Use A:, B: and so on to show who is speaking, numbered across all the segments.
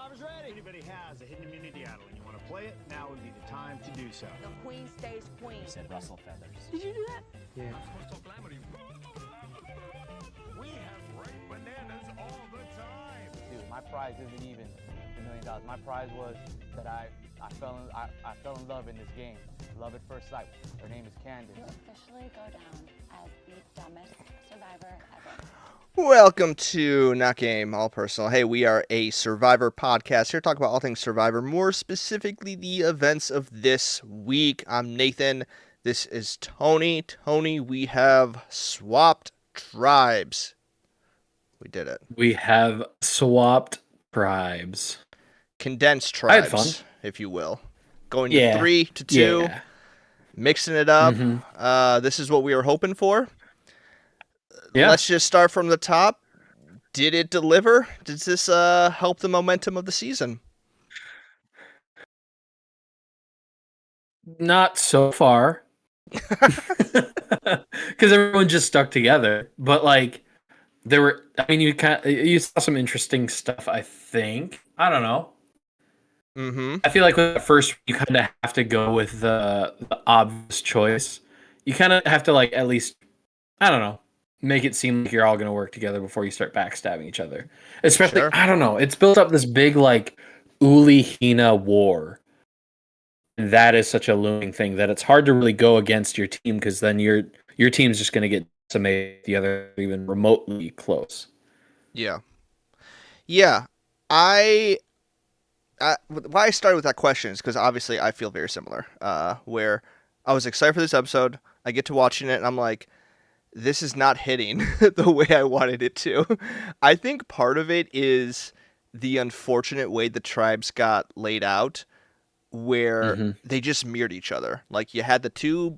A: Survivor's ready. If anybody has a hidden immunity idol and you want to play it, now would be the time to do so.
B: The queen stays queen.
C: You said rustle feathers.
B: Did you do that?
A: Yeah. I'm supposed to calamity. We have ripe bananas all the time.
D: Dude, my prize isn't even $1 million. My prize was that I fell in love in this game. Love at first sight. Her name is Candace.
E: You officially go down as the dumbest survivor ever.
F: Welcome to Not Game, All Personal. Hey, we are a Survivor podcast here to talk about all things Survivor, more specifically the events of this week. I'm Nathan. This is Tony. Tony, we have swapped tribes. We did it.
C: We have swapped tribes.
F: Condensed
C: I had
F: tribes,
C: fun.
F: if you will. Going to 3 to 2, mixing it up. This is what we were hoping for.
C: Yeah.
F: Let's just start from the top. Did it deliver? Does this help the momentum of the season?
C: Not so far. Because everyone just stuck together. But like you saw some interesting stuff, I think. I don't know. I feel like with the first you kind of have to go with the obvious choice. You kind of have to like at least, I don't know, make it seem like you're all going to work together before you start backstabbing each other. Especially, I don't know, it's built up this big like Uli-Hina war. And that is such a looming thing that it's hard to really go against your team because then your team's just going to get decimated if the other even remotely close.
F: Yeah. Why I started with that question is because obviously I feel very similar. Where I was excited for this episode, I get to watching it, and I'm like, this is not hitting the way I wanted it to. I think part of it is the unfortunate way the tribes got laid out, where they just mirrored each other. Like you had the two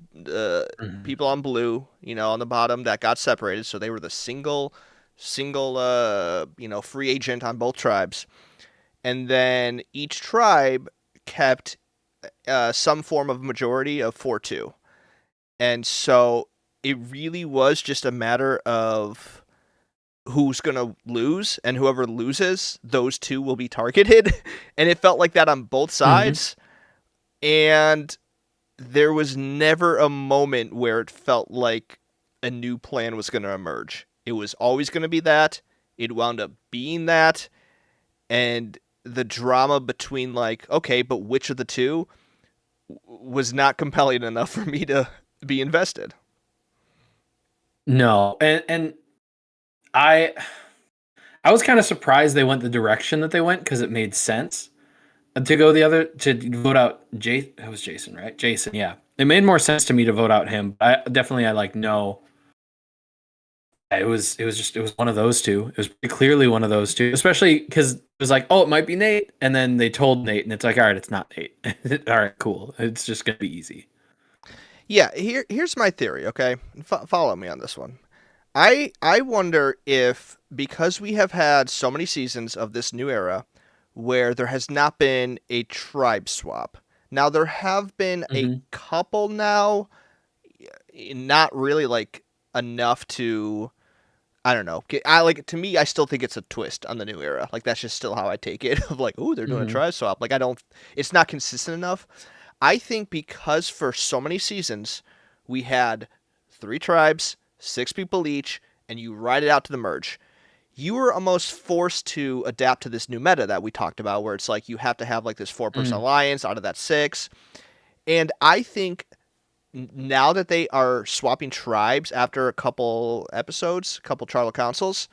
F: people on blue, on the bottom that got separated, so they were the single, free agent on both tribes, and then each tribe kept some form of majority of 4-2, and so it really was just a matter of who's going to lose, and whoever loses, those two will be targeted. And it felt like that on both sides. And there was never a moment where it felt like a new plan was going to emerge. It was always going to be that. It wound up being that. And the drama between like, okay, but which of the two was not compelling enough for me to be invested.
C: No, and I was kind of surprised they went the direction that they went because it made sense to go to vote out it was Jason, right? Jason, yeah. It made more sense to me to vote out him. I like no. It was one of those two. It was pretty clearly one of those two, especially because it was like, oh, it might be Nate, and then they told Nate, and it's like, all right, it's not Nate. All right, cool. It's just gonna be easy.
F: Yeah, here's my theory, okay? Follow me on this one. I wonder if, because we have had so many seasons of this new era where there has not been a tribe swap. Now, there have been a couple now, not really like enough to, I don't know. To me, I still think it's a twist on the new era. Like, that's just still how I take it, of like, ooh, they're doing a tribe swap. Like, it's not consistent enough. I think because for so many seasons, we had 3 tribes, 6 people each, and you ride it out to the merge. You were almost forced to adapt to this new meta that we talked about, where it's like you have to have like this 4-person alliance out of that 6. And I think now that they are swapping tribes after a couple episodes, a couple tribal councils,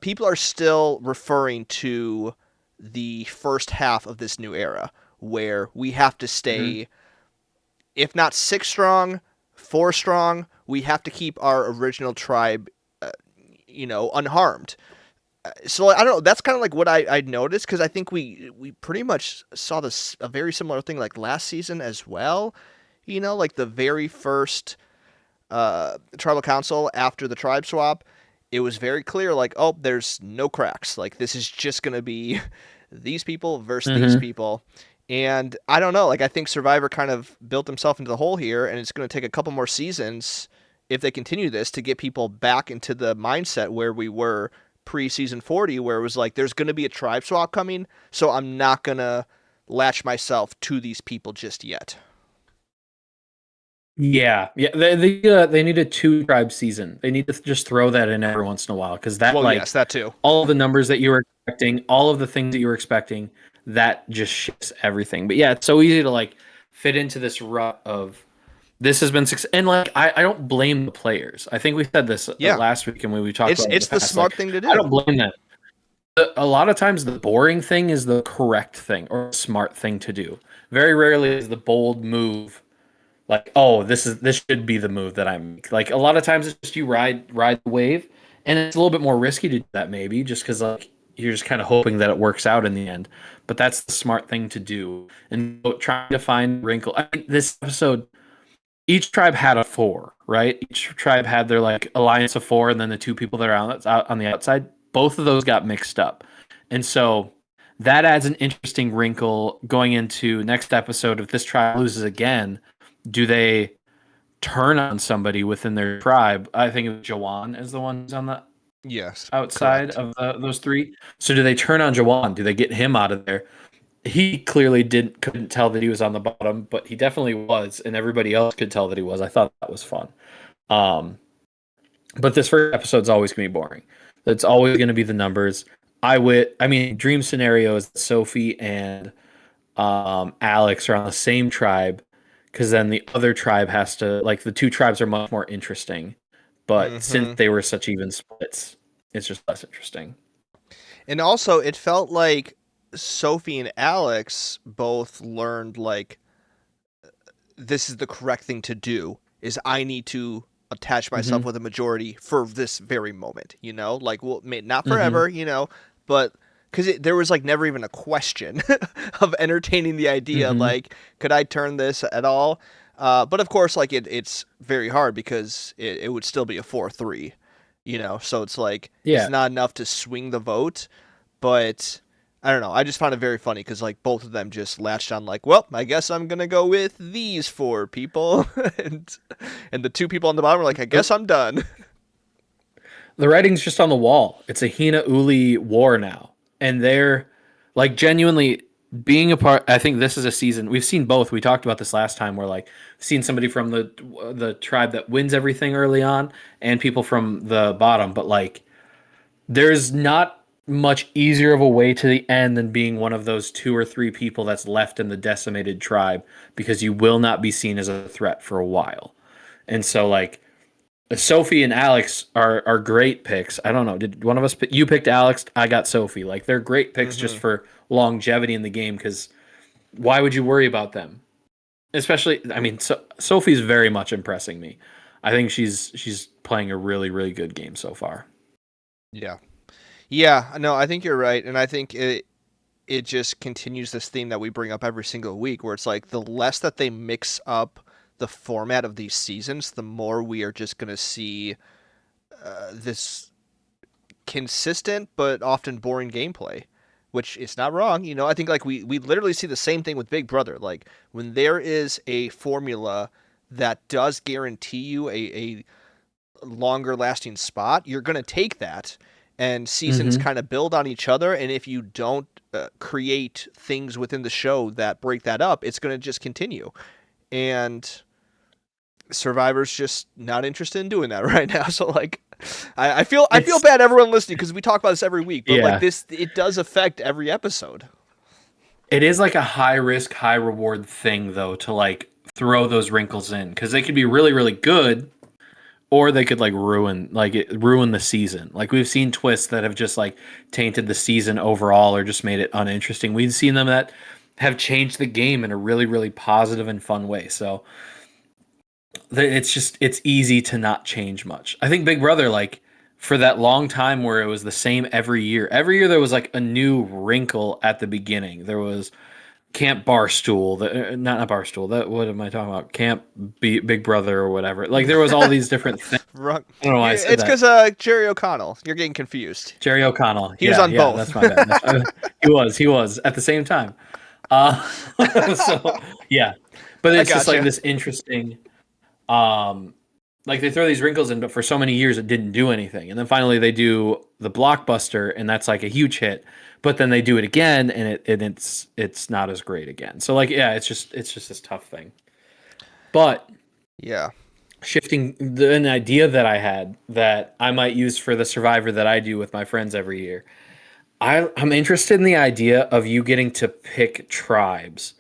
F: people are still referring to the first half of this new era, where we have to stay, if not 6 strong, 4 strong. We have to keep our original tribe, unharmed. So I don't know. That's kind of like what I noticed, because I think we pretty much saw a very similar thing like last season as well. Like the very first tribal council after the tribe swap, it was very clear like, oh, there's no cracks. Like this is just going to be these people versus these people. And I don't know, like I think Survivor kind of built himself into the hole here, and it's going to take a couple more seasons if they continue this to get people back into the mindset where we were pre-season 40 where it was like there's going to be a tribe swap coming, so I'm not going to latch myself to these people just yet.
C: Yeah. They need a 2 tribe season. They need to just throw that in every once in a while because that
F: Well, yes, that too.
C: all of the numbers that you were expecting, all of the things that you were expecting, that just shifts everything. But yeah, it's so easy to like fit into this rut of this has been success, and like I don't blame the players. I think we said this
F: Yeah.
C: last week, and when we talked
F: It's
C: about it in
F: it's
C: the
F: the
C: past,
F: smart
C: like,
F: thing to
C: I
F: do.
C: don't blame them. A lot of times, the boring thing is the correct thing or smart thing to do. Very rarely is the bold move like, oh, this should be the move that I make. Like a lot of times, it's just you ride the wave, and it's a little bit more risky to do that maybe, just because like you're just kind of hoping that it works out in the end. But that's the smart thing to do. And trying to find wrinkle. I mean, this episode, each tribe had a 4, right? Each tribe had their like alliance of 4, and then the 2 people that are out on the outside. Both of those got mixed up, and so that adds an interesting wrinkle going into next episode. If this tribe loses again, do they turn on somebody within their tribe? I think Jawan is the one who's on the
F: Yes.
C: outside
F: Correct.
C: of those 3. So do they turn on Jawan? Do they get him out of there? He clearly couldn't tell that he was on the bottom, but he definitely was, and everybody else could tell that he was. I thought that was fun. But this first episode's always gonna be boring. It's always gonna be the numbers. I mean, dream scenario is Sophie and Alex are on the same tribe, because then the other tribe has to, like, the 2 tribes are much more interesting. But since they were such even splits, it's just less interesting.
F: And also, it felt like Sophie and Alex both learned like this is the correct thing to do. Is I need to attach myself with a majority for this very moment. Like, well, not forever. But because there was like never even a question of entertaining the idea. Like, could I turn this at all? But of course, like it's very hard because it would still be a 4-3. So it's like it's not enough to swing the vote. But I don't know. I just found it very funny because like both of them just latched on like, well, I guess I'm gonna go with these 4 people, and the 2 people on the bottom were like, I guess I'm done.
C: The writing's just on the wall. It's a Hina Uli war now, and they're like genuinely being a part. I think this is a season we've seen both. We talked about this last time. Where like seen somebody from the tribe that wins everything early on, and people from the bottom, but like there's not much easier of a way to the end than being one of those 2 or 3 people that's left in the decimated tribe, because you will not be seen as a threat for a while. And so like Sophie and Alex are great picks. I don't know. Did one of us you picked Alex? I got Sophie. Like they're great picks just for longevity in the game, because why would you worry about them? Especially, I mean, Sophie's very much impressing me. I think she's playing a really, really good game so far.
F: Yeah. Yeah, no, I think you're right, and I think it just continues this theme that we bring up every single week, where it's like the less that they mix up the format of these seasons, the more we are just going to see this consistent but often boring gameplay, which is not wrong. I think like we literally see the same thing with Big Brother. Like when there is a formula that does guarantee you a longer lasting spot, you're going to take that, and seasons kind of build on each other. And if you don't create things within the show that break that up, it's going to just continue. And Survivor's just not interested in doing that right now. So like, I feel bad everyone listening, because we talk about this every week, but like this, it does affect every episode.
C: It is like a high risk, high reward thing though, to like throw those wrinkles in, because they could be really, really good, or they could like ruin the season. Like we've seen twists that have just like tainted the season overall, or just made it uninteresting. We've seen them that have changed the game in a really, really positive and fun way. So it's easy to not change much. I think Big Brother, like for that long time where it was the same every year. Every year there was like a new wrinkle at the beginning. There was Camp Barstool, not Barstool. That what am I talking about? Camp Big Brother or whatever. Like there was all these different things.
F: Wrong.
C: I don't know why I said
F: it's
C: that.
F: because Jerry O'Connell. You're getting confused.
C: Jerry O'Connell.
F: He was on both.
C: That's my bad. He was at the same time. So yeah, but it's just like this interesting. Like they throw these wrinkles in, but for so many years it didn't do anything, and then finally they do the blockbuster, and that's like a huge hit. But then they do it again, and it's not as great again. So like, yeah, it's just this tough thing. But
F: Yeah.
C: shifting an idea that I had that I might use for the Survivor that I do with my friends every year. I'm interested in the idea of you getting to pick tribes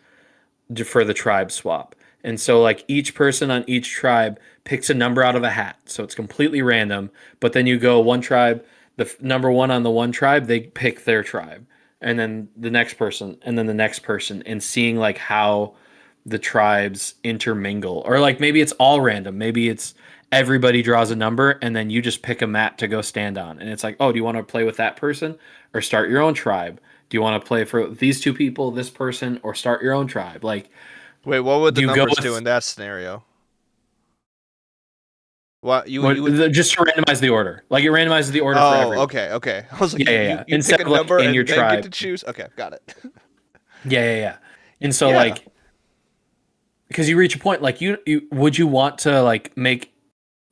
C: for the tribe swap. And so like each person on each tribe picks a number out of a hat. So it's completely random, but then you go one tribe, number one on the one tribe, they pick their tribe. And then the next person and then the next person, and seeing like how the tribes intermingle, or like maybe it's all random. Maybe it's everybody draws a number and then you just pick a mat to go stand on. And it's like, oh, do you want to play with that person or start your own tribe? Do you want to play for these two people, this person, or start your own tribe? Like,
F: Wait, what would
C: do
F: the
C: you go
F: numbers
C: with
F: do in that scenario? What you would?
C: just to randomize the order? Like it randomizes the order for
F: Oh,
C: everyone.
F: okay. I was like,
C: Yeah.
F: you
C: Instead
F: pick a
C: of like
F: number
C: in
F: and
C: your
F: then get
C: tribe.
F: to choose. Okay, got it.
C: Yeah. And so
F: Yeah.
C: like, because you reach a point like you would you want to like make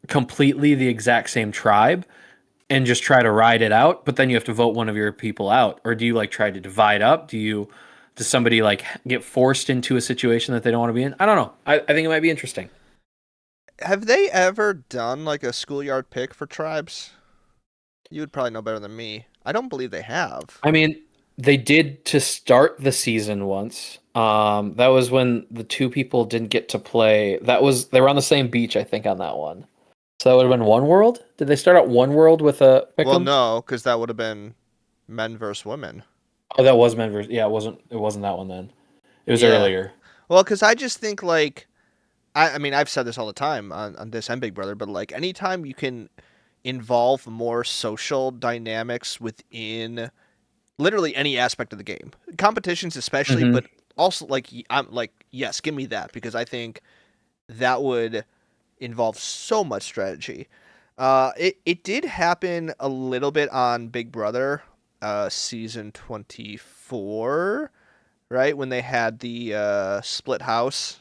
C: completely the exact same tribe and just try to ride it out, but then you have to vote one of your people out, or do you like try to divide up? Does somebody like get forced into a situation that they don't want to be in? I don't know. I think it might be interesting.
F: Have they ever done like a schoolyard pick for tribes? You would probably know better than me. I don't believe they have.
C: I mean, they did to start the season once. That was when the two people didn't get to play. They were on the same beach, I think, on that one. So that would have been one world. Did they start out one world with a pick'em?
F: Well, no, because that would have been men versus women.
C: Oh, that was men versus. Yeah, it wasn't. It wasn't that one then. It was
F: Yeah.
C: earlier.
F: Well, because I just think like, I mean, I've said this all the time on this and Big Brother, but like anytime you can involve more social dynamics within literally any aspect of the game, competitions especially,
C: Mhm.
F: but also like I'm like, yes, give me that, because I think that would involve so much strategy. It did happen a little bit on Big Brother, season 24, right when they had the split house.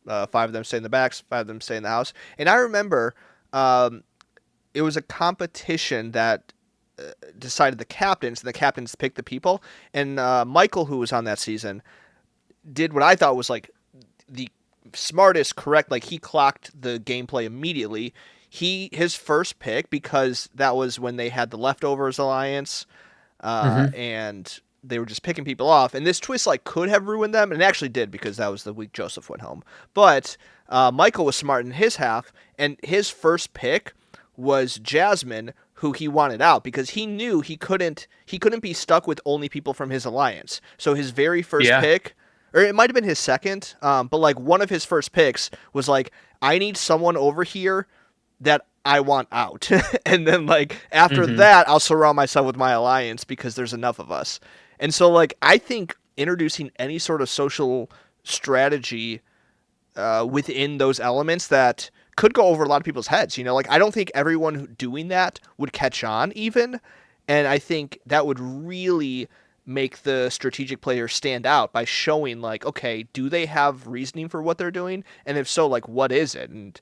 F: Five of them stay in the backs, five of them stay in the house, and I remember um, it was a competition that decided the captains, and the captains picked the people. And Michael, who was on that season, did what I thought was like the smartest, correct. Like he clocked the gameplay immediately. His first pick, because that was when they had the leftovers alliance,
C: Mhm.
F: and they were just picking people off. And this twist like could have ruined them, and it actually did, because that was the week Joseph went home. But Michael was smart in his half, and his first pick was Jasmine, who he wanted out because he knew he couldn't be stuck with only people from his alliance. So his very first
C: Yeah.
F: pick, or it might have been his second, but like one of his first picks was like, I need someone over here that I want out. And then like after
C: Mhm.
F: that, I'll surround myself with my alliance because there's enough of us. And so like I think introducing any sort of social strategy within those elements that could go over a lot of people's heads. Like I don't think everyone doing that would catch on even, and I think that would really make the strategic player stand out by showing like, okay, do they have reasoning for what they're doing, and if so, like what is it? And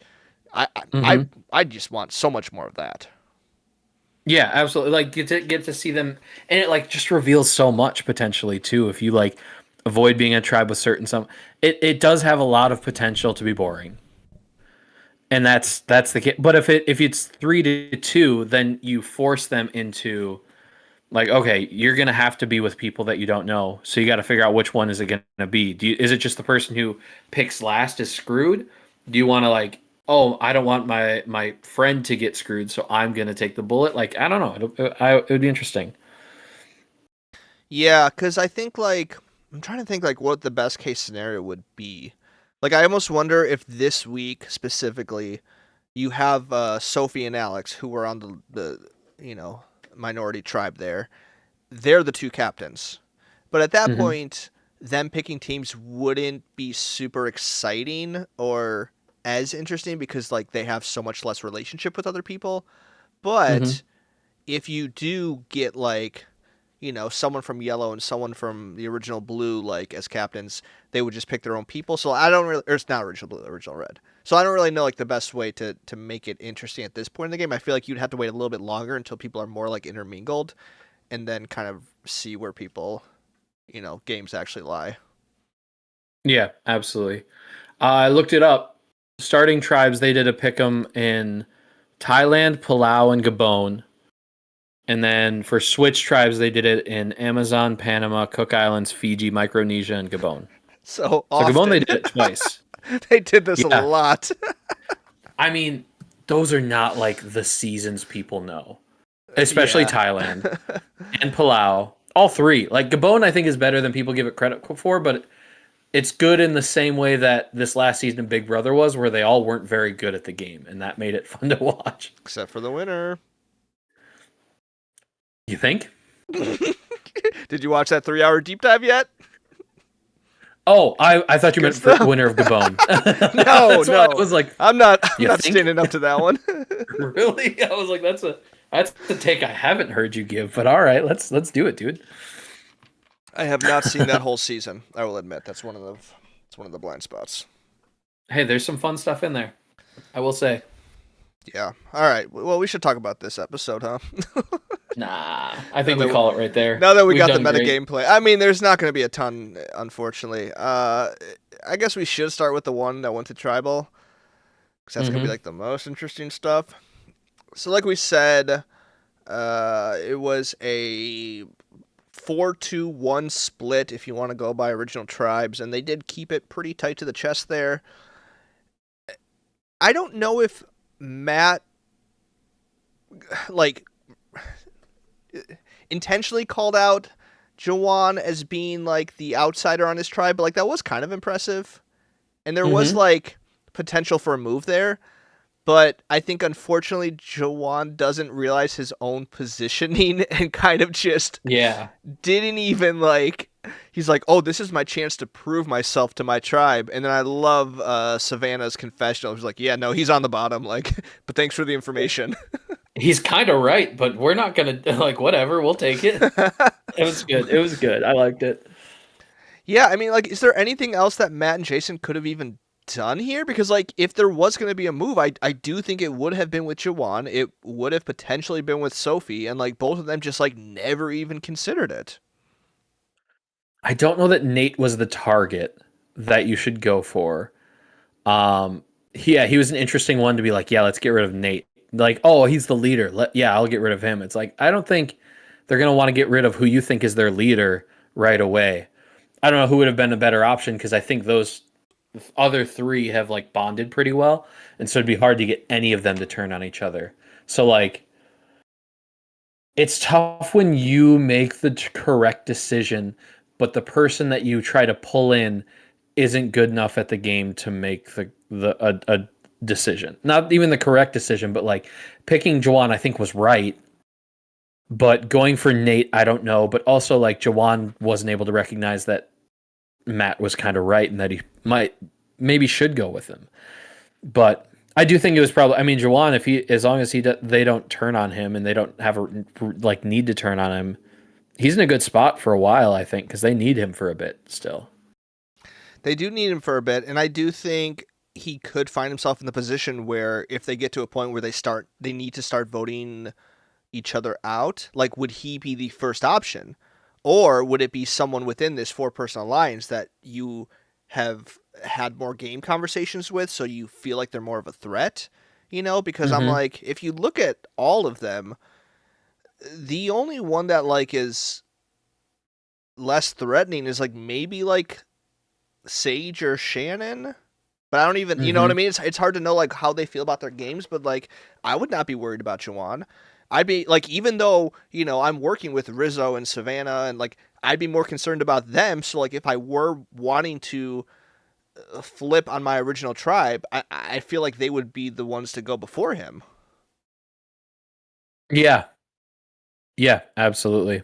F: I I
C: Mhm.
F: I just want so much more of that.
C: Yeah, absolutely. Like get to see them, and it like just reveals so much potentially too. If you like avoid being a tribe with certain some, it does have a lot of potential to be boring, and that's the case. But if it's 3-2, then you force them into like, okay, you're gonna have to be with people that you don't know, so you got to figure out which one is it gonna be. Is it just the person who picks last is screwed? Do you want to like, oh, I don't want my friend to get screwed, so I'm gonna take the bullet? Like, I don't know. It would be interesting.
F: Yeah, because I think like I'm trying to think like what the best case scenario would be. Like I almost wonder if this week specifically you have Sophie and Alex, who were on the minority tribe there. They're the two captains. But at that
C: Hmm.
F: point, them picking teams wouldn't be super exciting or as interesting because like they have so much less relationship with other people.
C: Hmm.
F: But if you do get like someone from yellow and someone from the original blue, like as captains, they would just pick their own people. So I don't really, or it's not original blue, original red. So I don't really know like the best way to make it interesting at this point in the game. I feel like you'd have to wait a little bit longer until people are more like intermingled, and then kind of see where people, games actually lie.
C: Yeah, absolutely. I looked it up. Starting tribes, they did a pick'em in Thailand, Palau, and Gabon. And then for Switch tribes, they did it in Amazon, Panama, Cook Islands, Fiji, Micronesia, and Gabon.
F: So
C: Gabon, they did it twice.
F: They did this a lot.
C: I mean, those are not like the seasons people know, especially Thailand and Palau. All three. Like Gabon, I think is better than people give it credit for, but it's good in the same way that this last season of Big Brother was, where they all weren't very good at the game, and that made it fun to watch.
F: Except for the winner.
C: You think?
F: Did you watch that 3-hour deep dive yet?
C: Oh, I thought you meant for winner of Gabon.
F: No.
C: I was like,
F: I'm not standing up to that one.
C: Really? I was like, that's the take I haven't heard you give, but all right, let's do it, dude.
F: I have not seen that whole season. I will admit that's one of the blind spots.
C: Hey, there's some fun stuff in there, I will say.
F: Yeah. All right. Well, we should talk about this episode, huh?
C: Nah, I think we call it right there.
F: Now that we got the meta gameplay. I mean, there's not going to be a ton, unfortunately. I guess we should start with the one that went to Tribal, because that's going to be like the most interesting stuff. So like we said, it was a 4-2-1 split if you want to go by original tribes, and they did keep it pretty tight to the chest there. I don't know if Matt intentionally called out Jawan as being like the outsider on his tribe, but like that was kind of impressive, and there was like potential for a move there. But I think unfortunately Jawan doesn't realize his own positioning and kind of just didn't even like. He's like, oh, this is my chance to prove myself to my tribe. And then I love Savannah's confessional. He's like, yeah, no, he's on the bottom. Like, but thanks for the information.
C: He's kind of right, but we're not going to, like, whatever. We'll take it. It was good. It was good. I liked it.
F: Yeah, I mean, like, is there anything else that Matt and Jason could have even done here? Because, like, if there was going to be a move, I do think it would have been with Jawan. It would have potentially been with Sophie. And, like, both of them just, like, never even considered it.
C: I don't know that Nate was the target that you should go for. He was an interesting one to be like, yeah, let's get rid of Nate. Like, oh, he's the leader. I'll get rid of him. It's like, I don't think they're going to want to get rid of who you think is their leader right away. I don't know who would have been a better option, because I think those other three have like bonded pretty well. And so it'd be hard to get any of them to turn on each other. So like, it's tough when you make the correct decision, but the person that you try to pull in isn't good enough at the game to make a decision. Not even the correct decision, but like picking Jawan, I think was right. But going for Nate, I don't know. But also like Jawan wasn't able to recognize that Matt was kind of right and that he maybe should go with him. But I do think it was probably, I mean, Jawan, as long as they don't turn on him and they don't have need to turn on him, he's in a good spot for a while, I think, because they need him for a bit still.
F: They do need him for a bit, and I do think he could find himself in the position where if they get to a point where they need to start voting each other out, like would he be the first option? Or would it be someone within this 4-person alliance that you have had more game conversations with, so you feel like they're more of a threat? Because I'm like, if you look at all of them, the only one that like is less threatening is like maybe like Sage or Shannon, but I don't even, you know what I mean? It's hard to know like how they feel about their games, but like I would not be worried about Jawan. I'd be like, even though, I'm working with Rizzo and Savannah, and like I'd be more concerned about them. So like if I were wanting to flip on my original tribe, I feel like they would be the ones to go before him.
C: Yeah, absolutely.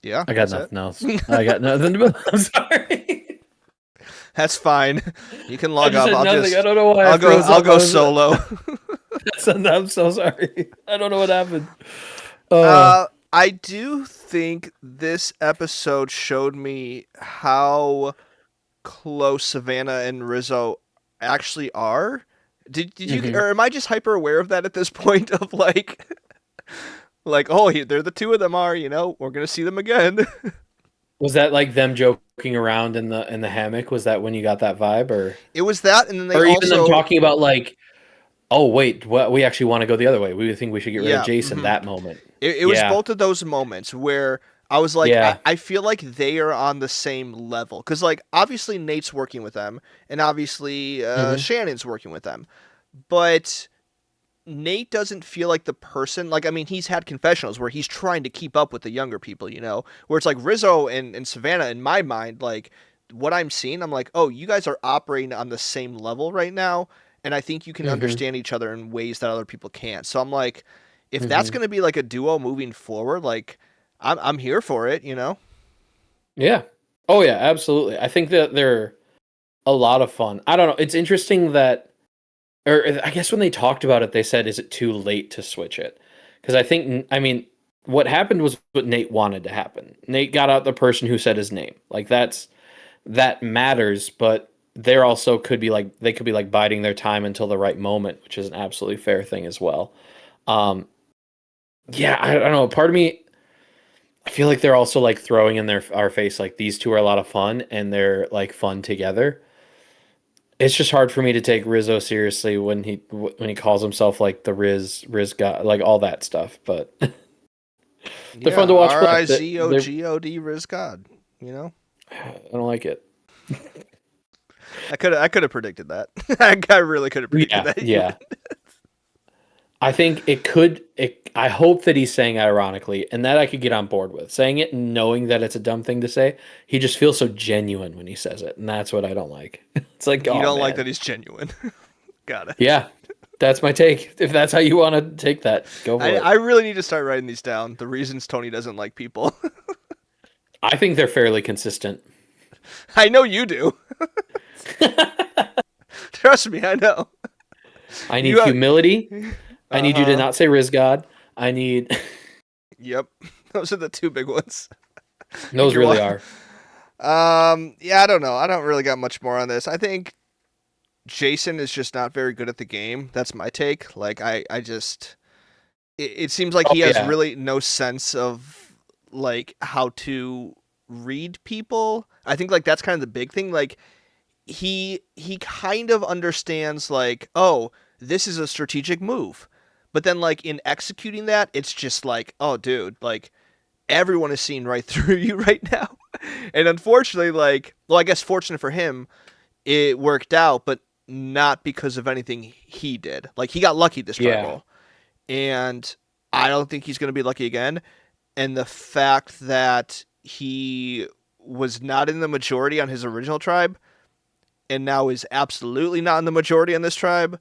F: Yeah,
C: I got nothing else. I got nothing to. I'm sorry.
F: That's fine. You can log off.
C: I don't know why.
F: I'll go solo.
C: I'm so sorry. I don't know what happened.
F: I do think this episode showed me how close Savannah and Rizzo actually are. Did you, or am I just hyper aware of that at this point? Of like, oh, they're the two of them are. We're gonna see them again.
C: Was that like them joking around in the hammock? Was that when you got that vibe, or
F: It was that, and then they
C: or even them
F: also,
C: talking about like, oh wait, what, we actually want to go the other way. We think we should get rid of
F: yeah.
C: Jason. That moment.
F: It was
C: Yeah.
F: both of those moments where I was like,
C: Yeah.
F: I feel like they are on the same level. Because, like, obviously Nate's working with them, and obviously Shannon's working with them. But Nate doesn't feel like the person, like, I mean, he's had confessionals where he's trying to keep up with the younger people, where it's like Rizzo and Savannah, in my mind, like, what I'm seeing, I'm like, oh, you guys are operating on the same level right now, and I think you can understand each other in ways that other people can't. So I'm like, if that's going to be like a duo moving forward, like, I'm here for it,
C: Yeah. Oh yeah, absolutely. I think that they're a lot of fun. I don't know. It's interesting that, or I guess when they talked about it, they said, "Is it too late to switch it?" Because I mean, what happened was what Nate wanted to happen. Nate got out the person who said his name. Like that matters, but they're also they could be like biding their time until the right moment, which is an absolutely fair thing as well. Yeah, I don't know. Part of me, I feel like they're also like throwing in our face like these two are a lot of fun and they're like fun together. It's just hard for me to take Rizzo seriously when he calls himself like the Riz guy, like all that stuff. But they're fun to watch play.
F: Rizogod Riz God,
C: I don't like it.
F: I could have predicted that. I really could have predicted that.
C: Yeah. I think I hope that he's saying it ironically, and that I could get on board with. Saying it knowing that it's a dumb thing to say, he just feels so genuine when he says it, and that's what I don't like. It's like,
F: you
C: oh,
F: don't
C: man.
F: like that he's genuine. Got it.
C: Yeah, that's my take. If that's how you want to take that, go for it.
F: I really need to start writing these down. The reasons Tony doesn't like people.
C: I think they're fairly consistent.
F: I know you do. Trust me, I know.
C: I need humility. I need you to not say Riz God. I need.
F: Yep, those are the two big ones.
C: Those really are.
F: Yeah, I don't know. I don't really got much more on this. I think Jason is just not very good at the game. That's my take. Like, I just, it seems like he has really no sense of like how to read people. I think like that's kind of the big thing. Like, he kind of understands like, oh, this is a strategic move. But then, like, in executing that, it's just like, oh, dude, like, everyone is seeing right through you right now. And unfortunately, like, well, I guess fortunate for him, it worked out, but not because of anything he did. Like, he got lucky this tribal. And I don't think he's going to be lucky again. And the fact that he was not in the majority on his original tribe and now is absolutely not in the majority on this tribe,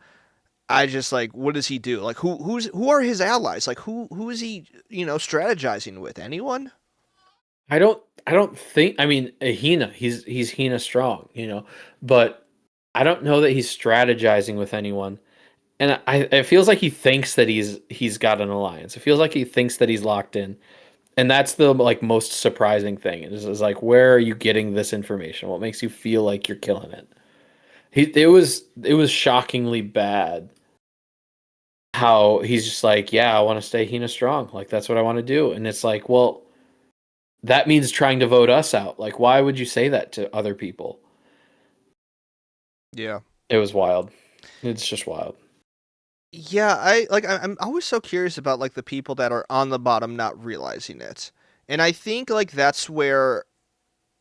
F: I just like, what does he do? Like, who are his allies? Like, who is he, strategizing with? Anyone?
C: I don't think. I mean, Hina. He's Hina strong, but I don't know that he's strategizing with anyone. And it feels like he thinks that he's got an alliance. It feels like he thinks that he's locked in, and that's the like most surprising thing. Is like, where are you getting this information? What makes you feel like you're killing it? It was shockingly bad. How he's just like, yeah, I want to stay Hina strong. Like, that's what I want to do. And it's like, well, that means trying to vote us out. Like, why would you say that to other people?
F: Yeah.
C: It was wild. It's just wild.
F: Yeah, I'm always so curious about like the people that are on the bottom not realizing it. And I think like that's where,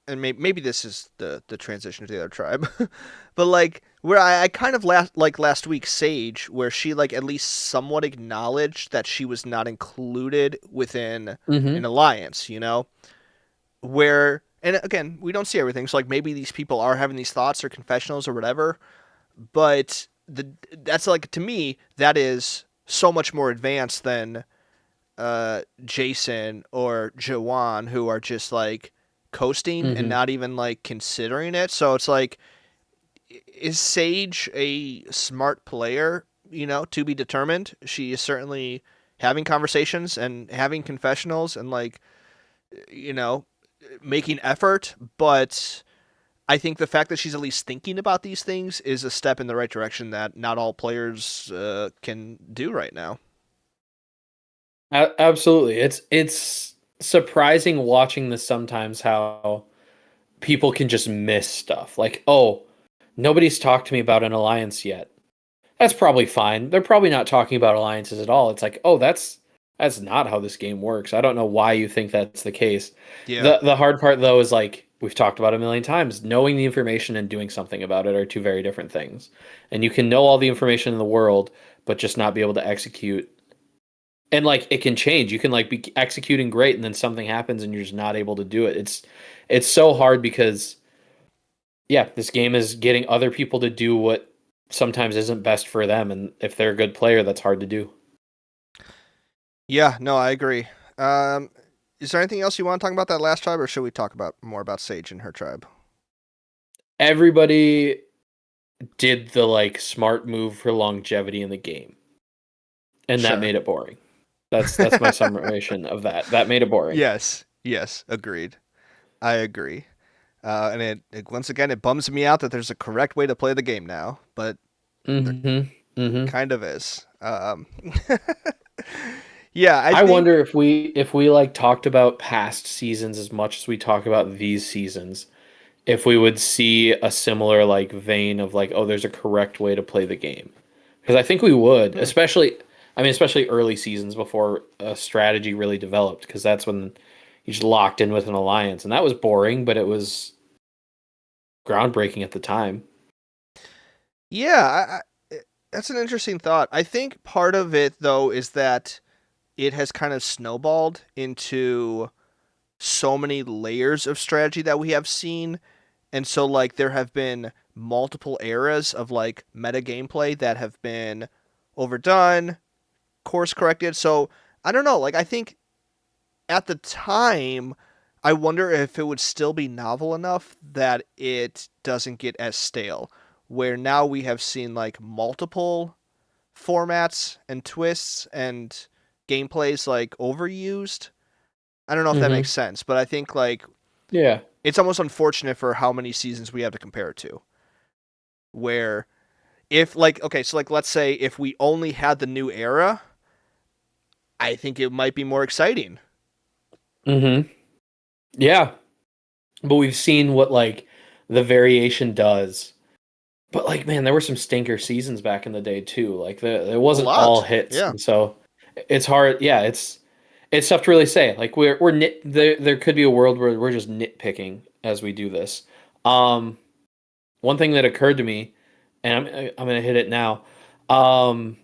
F: and maybe this is the transition to the other tribe, but like where I kind of last week Sage, where she like at least somewhat acknowledged that she was not included within an alliance, where, and again, we don't see everything, so like maybe these people are having these thoughts or confessionals or whatever, but that's like, to me, that is so much more advanced than Jason or Jawan, who are just like coasting and not even like considering it. So it's like, is Sage a smart player? To be determined. She is certainly having conversations and having confessionals and like, you know, making effort, but I think the fact that she's at least thinking about these things is a step in the right direction that not all players can do right now.
C: Absolutely. It's surprising watching this sometimes how people can just miss stuff. Like, oh, nobody's talked to me about an alliance yet. That's probably fine. They're probably not talking about alliances at all. It's like, oh, that's not how this game works. I don't know why you think that's the case.
F: Yeah.
C: The hard part though is like we've talked about a million times, knowing the information and doing something about it are two very different things. And you can know all the information in the world, but just not be able to execute. And like it can change. You can like be executing great and then something happens and you're just not able to do it. It's so hard because yeah, this game is getting other people to do what sometimes isn't best for them, and if they're a good player, that's hard to do.
F: Yeah, no, I agree. Um, is there anything else you want to talk about that last tribe, or should we talk about more about Sage and her tribe?
C: Everybody did the like smart move for longevity in the game, and that
F: Sure.
C: made it boring. That's my summation of that. That made it boring.
F: Yes, agreed. I agree. And it once again it bums me out that there's a correct way to play the game now, but there
C: Mm-hmm. Mm-hmm.
F: kind of is. Yeah, I
C: I
F: think
C: wonder if we like talked about past seasons as much as we talk about these seasons, if we would see a similar like vein of like, oh, there's a correct way to play the game. Because I think we would, especially early seasons before a strategy really developed, because that's when you just locked in with an alliance, and that was boring, but it was groundbreaking at the time.
F: yeah, that's an interesting thought. I think part of it though is that it has kind of snowballed into so many layers of strategy that we have seen. And so like there have been multiple eras of like meta gameplay that have been overdone, course corrected. So I don't know, like I think at the time I wonder if it would still be novel enough that it doesn't get as stale. Where now we have seen like multiple formats and twists and gameplays like overused. I don't know if that
C: Mm-hmm.
F: makes sense, but I think like
C: Yeah.
F: it's almost unfortunate for how many seasons we have to compare it to. Where if like okay, so like let's say if we only had the new era, I think it might be more exciting.
C: Mm-hmm. Yeah. But we've seen what like the variation does. But like, man, there were some stinker seasons back in the day too. Like it
F: A
C: wasn't all
F: lot.
C: hits,
F: Yeah.
C: and so it's hard. Yeah, it's tough to really say. Like there could be a world where we're just nitpicking as we do this. Um, One thing that occurred to me, and I'm gonna hit it now. Um,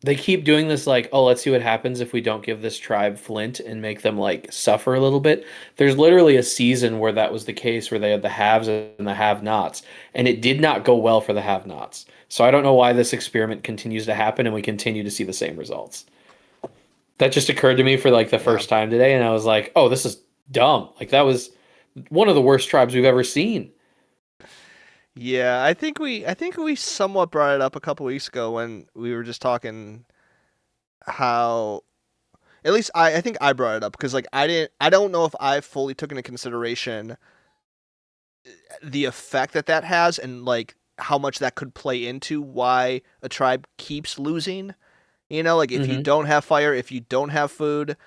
C: they keep doing this like, oh, let's see what happens if we don't give this tribe flint and make them like suffer a little bit. There's literally a season where that was the case, where they had the haves and the have-nots, and it did not go well for the have-nots. So I don't know why this experiment continues to happen and we continue to see the same results. That just occurred to me for like the
F: Yeah.
C: first time today, and I was like, oh, this is dumb. Like that was one of the worst tribes we've ever seen.
F: Yeah, I think we somewhat brought it up a couple weeks ago when we were just talking how at least I think I brought it up because like I don't know if I fully took into consideration the effect that that has and like how much that could play into why a tribe keeps losing. You know, like if you
C: Mm-hmm.
F: don't have fire, if you don't have food,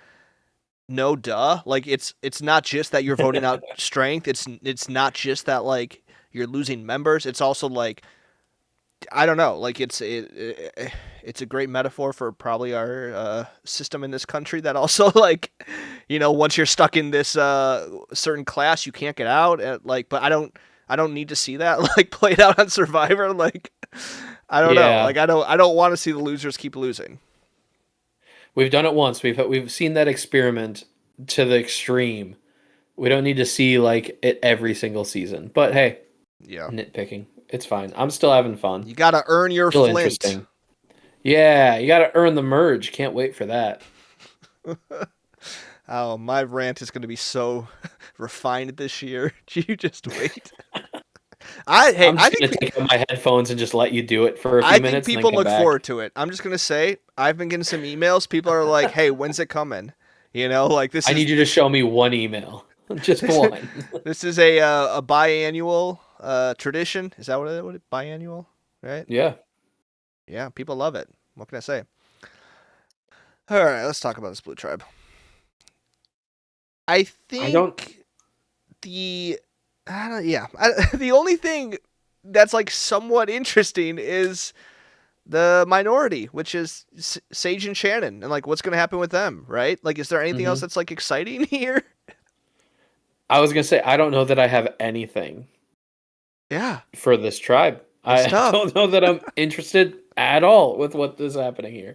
F: no duh. Like it's not just that you're voting out strength. It's not just that like you're losing members. It's also like I don't know. Like it's a great metaphor for probably our system in this country that also like once you're stuck in this certain class you can't get out. Like but I don't need to see that like played out on Survivor. Like I don't know.
C: Yeah,
F: Like I don't want to see the losers keep losing.
C: we've done it once. We've seen that experiment to the extreme. We don't need to see like it every single season. But hey,
F: Yeah.
C: nitpicking. It's fine. I'm still having fun.
F: You gotta earn your
C: Still
F: flint.
C: interesting. Yeah, you got to earn the merge. Can't wait for that.
F: Oh, my rant is going to be so refined this year. You just wait. Hey,
C: I'm just gonna take out my headphones and just let you do it for a few
F: I think
C: minutes.
F: people
C: and then
F: look
C: come back.
F: forward to it. I'm just gonna say I've been getting some emails. People are like, "Hey, when's it coming?" You know, like this
C: I
F: is
C: need you to show me one email, just one.
F: this is a biannual tradition. Is that what it biannual? Right?
C: Yeah.
F: Yeah, people love it. What can I say? All right, let's talk about this blue tribe. I
C: I don't.
F: think the the only thing that's like somewhat interesting is the minority, which is Sage and Shannon, and like what's going to happen with them, right? Like, is there anything else that's like exciting here?
C: I was gonna say I don't know that I have anything
F: Yeah,
C: for this tribe.
F: it's
C: I
F: tough.
C: don't know that I'm interested at all with what is happening here.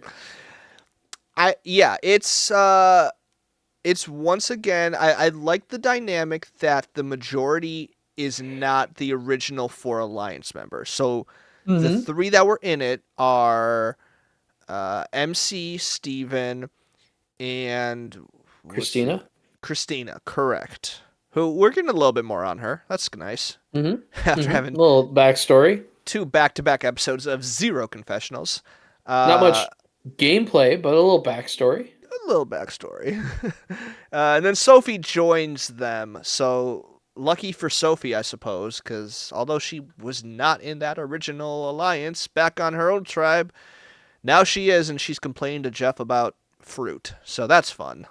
F: It's once again I like the dynamic that the majority is not the original 4 alliance members. So the 3 that were in it are MC, Steven, and
C: Christina.
F: Christina, correct. Who we're getting a little bit more on her. That's nice. After having
C: Little backstory.
F: 2 back-to-back episodes of zero confessionals.
C: Not much gameplay, but a little backstory.
F: A little backstory. And then Sophie joins them. So lucky for Sophie, I suppose, because although she was not in that original alliance, back on her own tribe, now she is, and she's complaining to Jeff about fruit. So that's fun.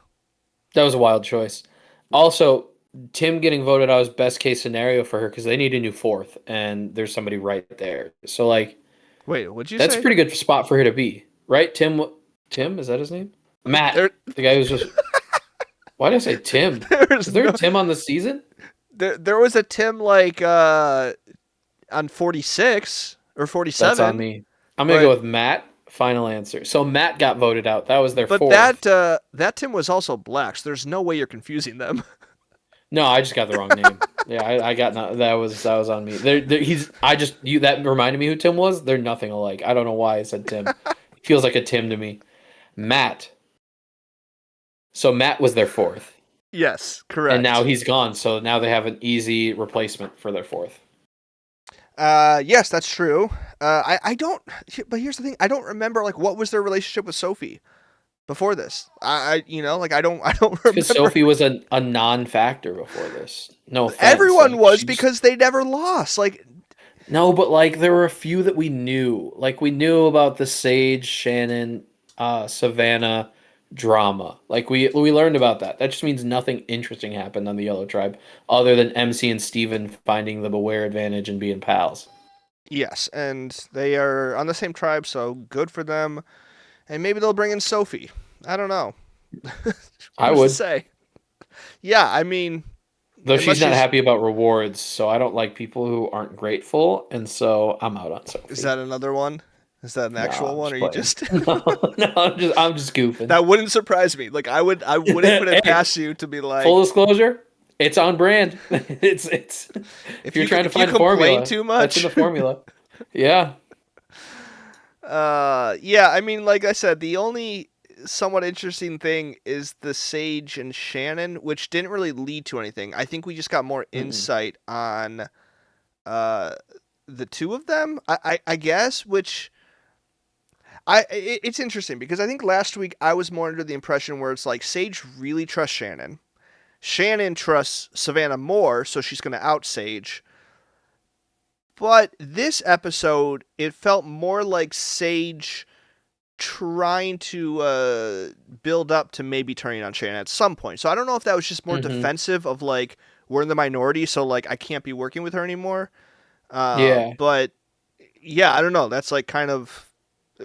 C: That was a wild choice. Also, Tim getting voted out is best case scenario for her because they need a new 4th, and there's somebody right there. So like,
F: wait, what'd you
C: that's
F: say?
C: a pretty good spot for her to be, right? Tim, is that his name? Matt, the guy who's just. Why did I say Tim? Is there a Tim on the season?
F: There was a Tim like on 46 or 47.
C: That's on me. I'm gonna go with Matt. Final answer. So Matt got voted out. That was their 4th.
F: But that Tim was also black. So there's no way you're confusing them.
C: No, I just got the wrong name. Yeah, I got that was on me. That reminded me who Tim was. They're nothing alike. I don't know why I said Tim. It feels like a Tim to me. Matt. So Matt was their 4th.
F: Yes, correct.
C: And now he's gone. So now they have an easy replacement for their 4th.
F: Yes, that's true. I don't. But here's the thing. I don't remember like what was their relationship with Sophie before this. I don't remember.
C: Because Sophie was a non-factor before this. No offense.
F: Everyone was because they never lost. Like,
C: no, but like there were a few that we knew. Like we knew about the Sage, Shannon, Savannah drama. Like we learned about that. That just means nothing interesting happened on the Yellow Tribe other than MC and Steven finding the Beware advantage and being pals.
F: yes, and they are on the same tribe, so good for them. And maybe they'll bring in Sophie. I don't know.
C: I would
F: say. Yeah, I mean,
C: though she's not happy about rewards, so I don't like people who aren't grateful, and so I'm out on Sophie.
F: Is that another one? Is that an actual one, or you just?
C: No, I'm just goofing.
F: That wouldn't surprise me. Like I wouldn't put it past you to be like.
C: Full disclosure, it's on brand. It's. If you're trying to find a formula,
F: too much.
C: that's in the formula. Yeah.
F: Yeah. I mean, like I said, the only somewhat interesting thing is the Sage and Shannon, which didn't really lead to anything. I think we just got more insight on the 2 of them. I guess, which. It's interesting because I think last week I was more under the impression where it's like Sage really trusts Shannon. Shannon trusts Savannah more, so she's going to out Sage. But this episode, it felt more like Sage trying to build up to maybe turning on Shannon at some point. So I don't know if that was just more defensive of like, we're in the minority, so like I can't be working with her anymore.
C: Yeah.
F: But yeah, I don't know. That's like kind of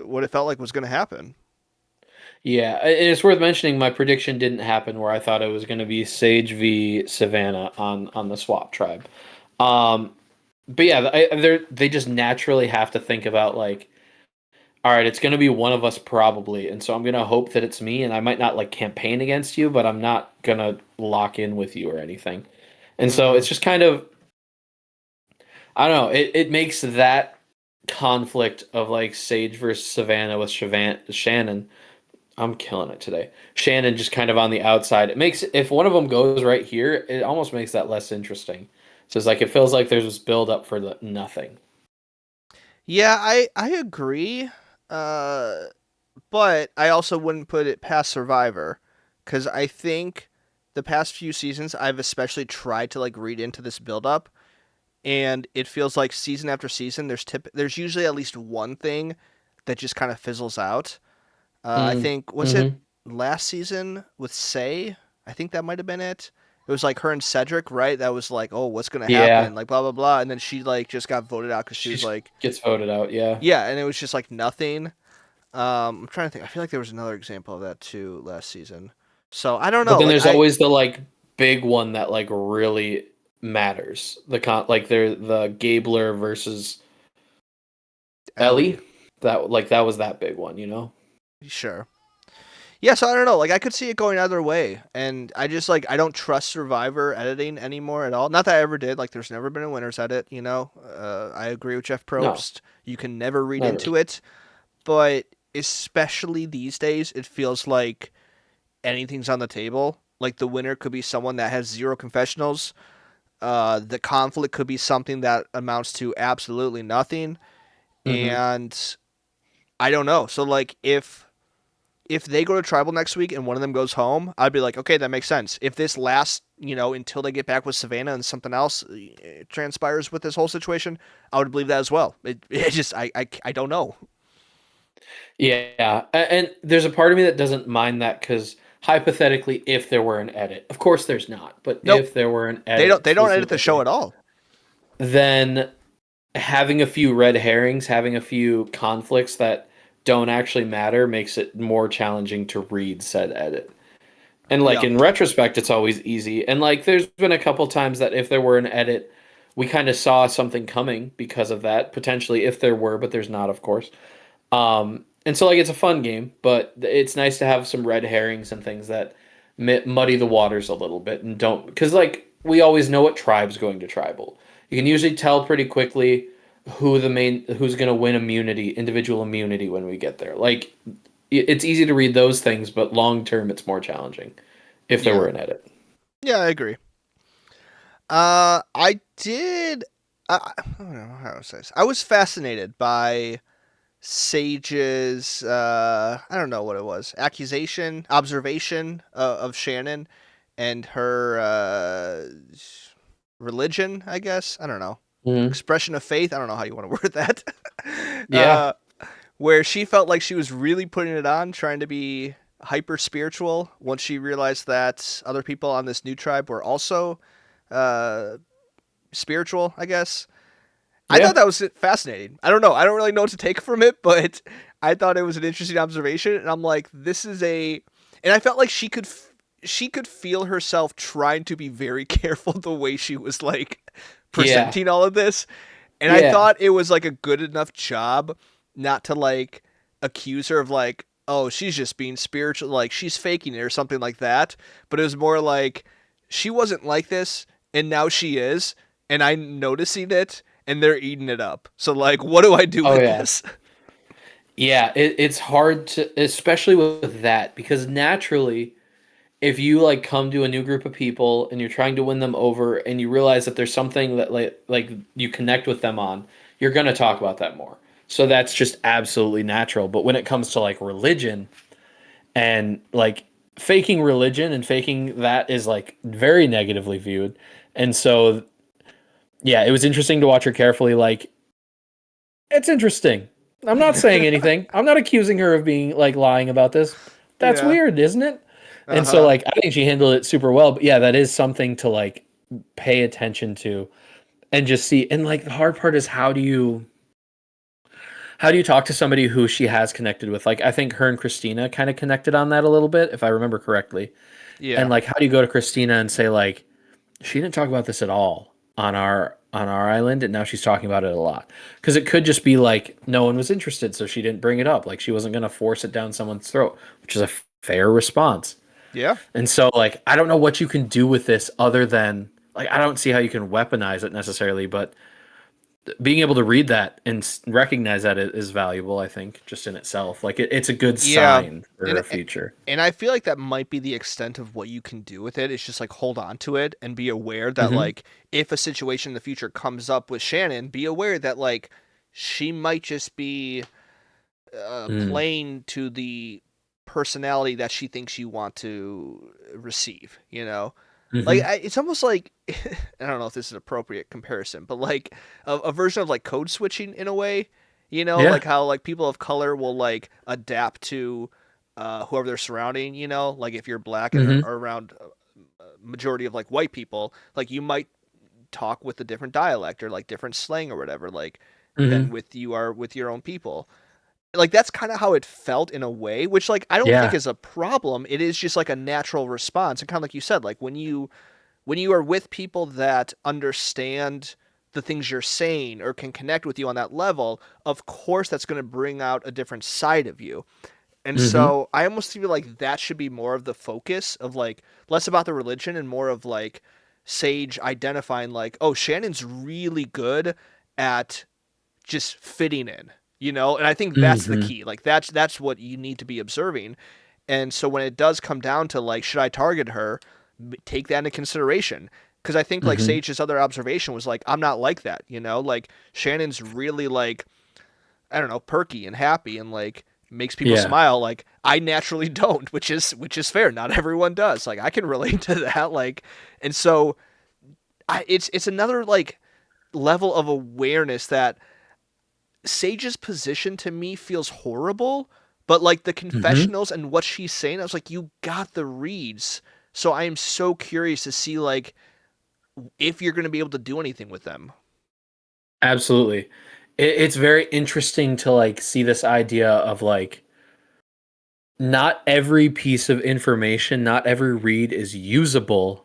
F: what it felt like was going to happen.
C: Yeah, and it's worth mentioning my prediction didn't happen where I thought it was going to be Sage v Savannah on the swap tribe. But yeah, they just naturally have to think about like, all right, it's going to be one of us probably, and so I'm going to hope that it's me, and I might not like campaign against you, but I'm not going to lock in with you or anything. And so it's just kind of, I don't know, it makes that conflict of like Sage versus Savannah with Shannon. I'm killing it today. Shannon just kind of on the outside. It makes, if one of them goes right here, it almost makes that less interesting So it's like it feels like there's this build up for nothing.
F: Yeah, I agree. Uh, but I also wouldn't put it past Survivor, because I think the past few seasons I've especially tried to like read into this build up, and it feels like season after season there's usually at least one thing that just kind of fizzles out. I
C: Mm.
F: think was it
C: Mm-hmm.
F: last season with Say? I think that might have been it. It was like her and Cedric, right? That was like, oh, what's gonna
C: Yeah,
F: happen? Like blah blah blah, and then she like just got voted out because she was
C: she
F: like,
C: gets voted out. Yeah,
F: yeah, and it was just like nothing. I'm trying to think. I feel like there was another example of that too last season. So I don't
C: but
F: know.
C: then
F: Like
C: there's always the like big one that like really matters. Like they're the Gabler versus Ellie.
F: Ellie,
C: That was that big one, you know?
F: sure. Yeah, so I don't know. Like I could see it going either way, and I just like I don't trust Survivor editing anymore at all. Not that I ever did. Like there's never been a winner's edit. You know, I agree with Jeff
C: No,
F: Probst. You can never read
C: never.
F: into it, but especially these days, it feels like anything's on the table. Like the winner could be someone that has zero confessionals. The conflict could be something that amounts to absolutely nothing,
C: Mm-hmm.
F: and I don't know. So like if they go to tribal next week and one of them goes home, I'd be like, okay, that makes sense. If this lasts, until they get back with Savannah and something else transpires with this whole situation, I would believe that as well. It just I don't know.
C: Yeah, and there's a part of me that doesn't mind that because hypothetically, if there were an edit, of course there's not, but
F: Nope,
C: if there were an
F: they don't
C: edit
F: they don't edit the show
C: specifically,
F: at all.
C: then having a few red herrings, having a few conflicts that don't actually matter makes it more challenging to read said edit. And like
F: Yeah,
C: in retrospect, it's always easy. And like there's been a couple times that if there were an edit, we kind of saw something coming because of that, potentially if there were, but there's not, of course. And so like it's a fun game, but it's nice to have some red herrings and things that muddy the waters a little bit and don't because like we always know what tribe's going to tribal. You can usually tell pretty quickly who's going to win immunity, individual immunity when we get there. Like it's easy to read those things, but long term it's more challenging if there
F: yeah,
C: were an edit.
F: yeah. I agree. I did. I don't know how to say this. I was fascinated by Sage's I don't know what it was, accusation, observation of Shannon and her religion, I guess. I don't know.
C: Hmm.
F: Expression of faith. I don't know how you want to word that.
C: Yeah.
F: uh, where she felt like she was really putting it on, trying to be hyper spiritual once she realized that other people on this new tribe were also uh, spiritual, I guess. I thought
C: Yeah.
F: that was fascinating. I don't know. I don't really know what to take from it, but I thought it was an interesting observation. And I'm like, this is a, and I felt like she could feel herself trying to be very careful the way she was like
C: Yeah.
F: presenting all of this. And I
C: Yeah.
F: thought it was like a good enough job not to like accuse her of like, oh, she's just being spiritual, like she's faking it or something like that. But it was more like she wasn't like this, and now she is, and I'm noticing it, and they're eating it up. So like, what do I do
C: Oh
F: with
C: yeah.
F: this?
C: Yeah, it's hard to, especially with that, because naturally, if you like come to a new group of people and you're trying to win them over, and you realize that there's something that like you connect with them on, you're gonna talk about that more. So that's just absolutely natural. But when it comes to like religion and like faking religion and faking that is like very negatively viewed. And so yeah, it was interesting to watch her carefully. Like it's interesting. I'm not saying anything. I'm not accusing her of being like lying about this. That's
F: Yeah.
C: weird, isn't it?
F: Uh
C: And so
F: huh.
C: like I think she handled it super well. But yeah, that is something to like pay attention to and just see. And like the hard part is how do you talk to somebody who she has connected with? Like I think her and Christina kind of connected on that a little bit, if I remember correctly. And
F: Yeah.
C: like how do you go to Christina and say like she didn't talk about this at all on our island and now she's talking about it a lot because it could just be like no one was interested so she didn't bring it up like she wasn't going to force it down someone's throat, which is a fair response.
F: Yeah.
C: And so like I don't know what you can do with this other than like I don't see how you can weaponize it necessarily, but being able to read that and recognize that is valuable, I think, just in itself. Like it's a good
F: Yeah.
C: sign for
F: And
C: her future.
F: and I feel like that might be the extent of what you can do with it. It's just like hold on to it and be aware that
C: Hmm.
F: like if a situation in the future comes up with Shannon, be aware that like she might just be
C: Mm.
F: playing to the personality that she thinks you want to receive, you know? Like
C: Hmm.
F: it's almost like I don't know if this is an appropriate comparison, but like a version of like code switching in a way, you know,
C: Yeah.
F: like how like people of color will like adapt to whoever they're surrounding, you know, like if you're black and are
C: Hmm.
F: around a majority of like white people, like you might talk with a different dialect or like different slang or whatever, like than
C: Hmm.
F: with you are with your own people. Like that's kind of how it felt in a way, which like I don't think
C: Yeah.
F: is a problem. It is just like a natural response, and kind of like you said, like when you are with people that understand the things you're saying or can connect with you on that level, of course that's going to bring out a different side of you. And
C: Hmm.
F: so I almost feel like that should be more of the focus of like less about the religion and more of like Sage identifying like, oh, Shannon's really good at just fitting in, you know? And I think that's the
C: Hmm.
F: key. Like that's what you need to be observing. And so when it does come down to like should I target her, take that into consideration because I think like
C: Hmm.
F: Sage's other observation was like I'm not like that, you know? Like Shannon's really like I don't know, perky and happy and like makes people
C: Yeah.
F: smile. Like I naturally don't, which is fair. Not everyone does. Like I can relate to that. Like and so it's another like level of awareness that Sage's position to me feels horrible, but like the
C: Hmm.
F: confessionals and what she's saying, I was like, you got the reads. So I am so curious to see like if you're going to be able to do anything with them.
C: Absolutely. It's very interesting to like see this idea of like not every piece of information, not every read is usable,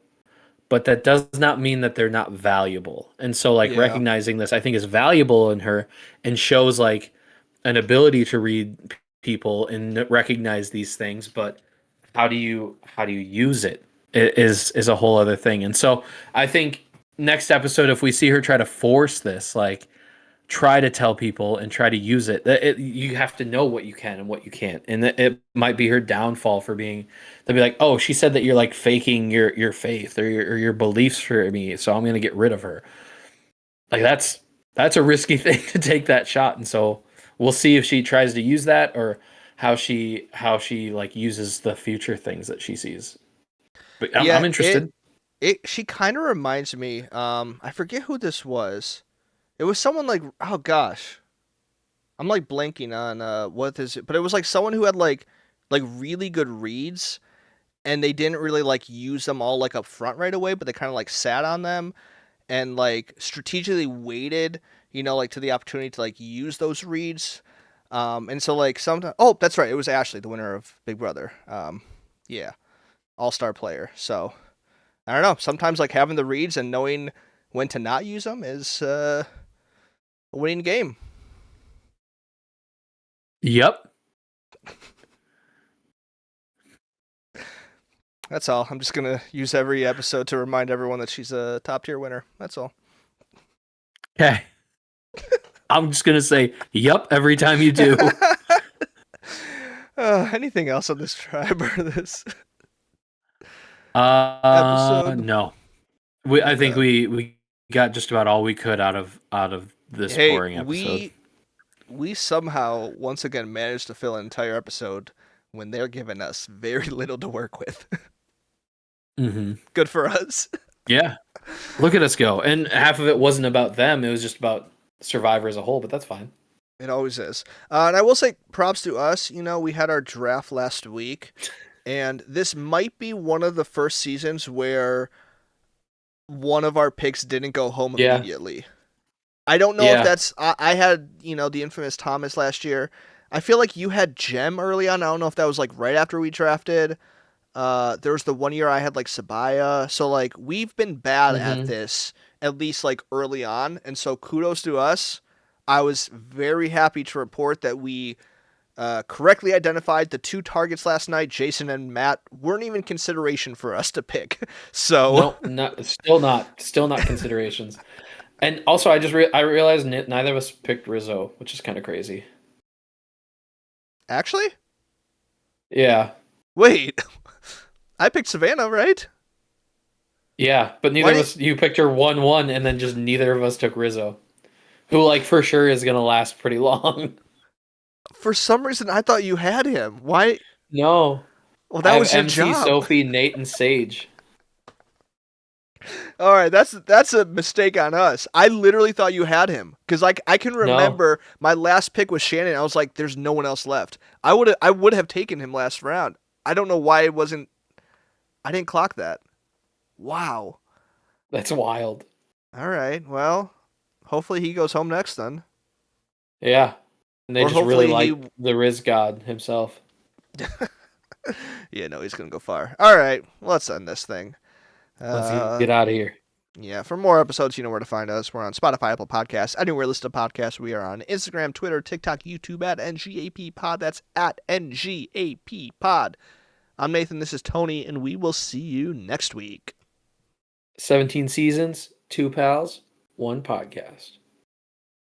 C: but that does not mean that they're not valuable. And so like
F: Yeah.
C: recognizing this I think is valuable in her and shows like an ability to read people and recognize these things, but how do you use it is a whole other thing. And so I think next episode if we see her try to force this like try to tell people and try to use it. You have to know what you can and what you can't, and it might be her downfall for being. They'll be like, "Oh, she said that you're like faking your faith or your beliefs for me, so I'm gonna get rid of her." Like that's a risky thing to take that shot, and so we'll see if she tries to use that or how she like uses the future things that she sees. But I'm
F: Yeah, it
C: interested.
F: it she kind of reminds me I forget who this was. It was someone like oh gosh. I'm like blanking on what is it, but it was like someone who had like really good reads and they didn't really like use them all like up front right away, but they kind of like sat on them and like strategically waited, you know, like to the opportunity to like use those reads. And so like sometimes, oh, that's right, it was Ashley, the winner of Big Brother. Yeah, all-star player. So I don't know. Sometimes like having the reads and knowing when to not use them is a winning game.
C: Yep.
F: That's all. I'm just gonna use every episode to remind everyone that she's a top tier winner. That's all.
C: Okay. I'm just gonna say yep every time you do.
F: Anything else on this tribe or this episode?
C: No. I think
F: Okay.
C: we got just about all we could out of this
F: Hey,
C: boring episode.
F: we somehow once again managed to fill an entire episode when they're giving us very little to work with.
C: Hmm.
F: Good for us.
C: Yeah, look at us go. And half of it wasn't about them; it was just about Survivor as a whole. But that's fine.
F: It always is. And I will say props to us. You know, we had our draft last week, and this might be one of the first seasons where one of our picks didn't go home
C: Yeah,
F: immediately. I don't know if
C: yeah.
F: that's. I had, you know, the infamous Thomas last year. I feel like you had Gem early on. I don't know if that was like right after we drafted. There was the one year I had like Sabaya. So like we've been bad at
C: Hmm.
F: this at least like early on, and so kudos to us. I was very happy to report that we correctly identified the two targets last night. Jason and Matt weren't even consideration for us to pick. So
C: No, not still not considerations. And also, I realized neither of us picked Rizzo, which is kind of crazy.
F: Actually?
C: Yeah.
F: Wait. I picked Savannah, right?
C: Yeah, but neither of us, you picked her 1-1, and then just neither of us took Rizzo, who, like, for sure is going to last pretty long.
F: For some reason, I thought you had him. Why?
C: No.
F: Well,
C: I
F: that
C: have
F: was your
C: MC,
F: job.
C: Sophie, Nate, and Sage.
F: All right, that's a mistake on us. I literally thought you had him because like I can remember my last pick was Shannon. I was like, "There's no one else left." I would have taken him last round. I don't know why it wasn't. I didn't clock that. Wow.
C: That's wild.
F: All right. Well, hopefully he goes home next then.
C: Yeah. And they
F: Or
C: just really
F: hopefully
C: like the Riz God himself.
F: Yeah, no, he's gonna go far. All right, let's end this thing.
C: Let's get out of here.
F: Yeah, for more episodes, you know where to find us. We're on Spotify, Apple Podcasts, anywhere listed podcasts. We are on Instagram, Twitter, TikTok, YouTube at NGAP Pod. That's at NGAP Pod. I'm Nathan. This is Tony, and we will see you next week.
C: 17 seasons, 2 pals, 1 podcast.